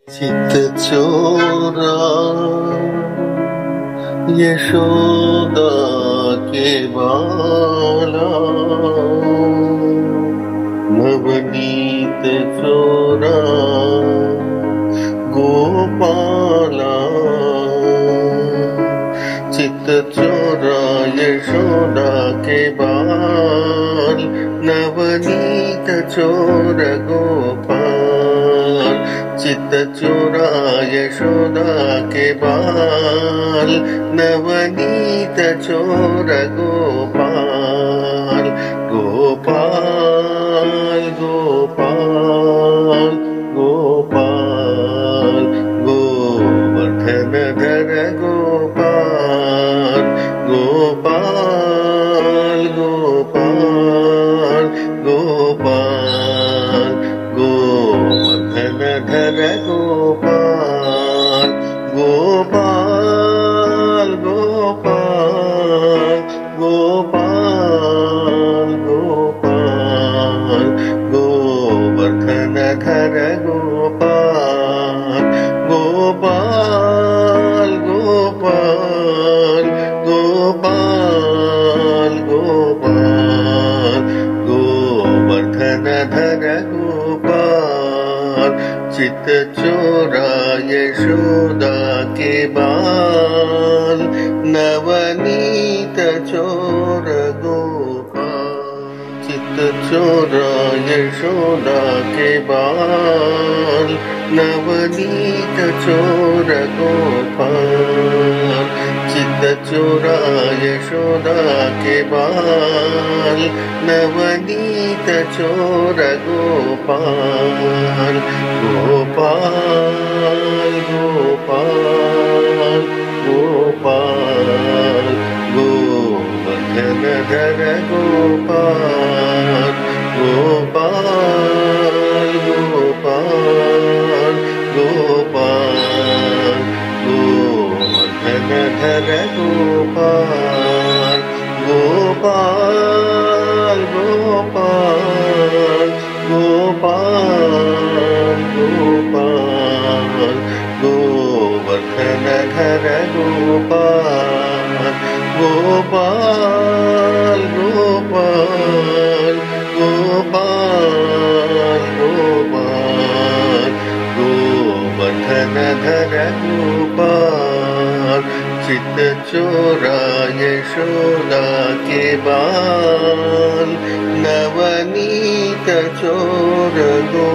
चित्तचोरा यशोदा के बाला, नवनीत चोरा गोपाला। चित्तचोरा यशोदा के बाल, नवनीत चोर गोपाल। चित्तचोरा यशोदा के बाल, नवनीत चोर गोपाल। गोपाल गोपाल गोपाल, गोवर्धनधर गोपाल। गोपाल गोपाल गोपाल, गोवर्धनधर गोपाल। गोपाल गोपाल गोपाल गोपाल, गोवर्धनधर गोपाल। गोपाल गोपाल गोपाल गोपाल, गोवर्धनधर गोपाल। चित्तचोरा यशोदा के बाल, नवनीत चोर गोपाल। चित्तचोरा यशोदा के बाल, नवनीत चोर गोपाल। चित्तचोरा यशोदा के बाल, नवनीत चोर गोपाल। गोपाल गोपाल गोपाल, गोवर्धनधर गोपाल। गोपाल गोपाल गोपाल, गोवर्धनधर गोपाल। गोपाल गोपाल गोपाल गोपाल, गोवर्धनधर गोपाल। गोपाल गोपाल गोपाल गोपाल, गोवर्धनधर गोपाल। चित्तचोरा यशोदा के बाल, नवनीत चोर गोपाल।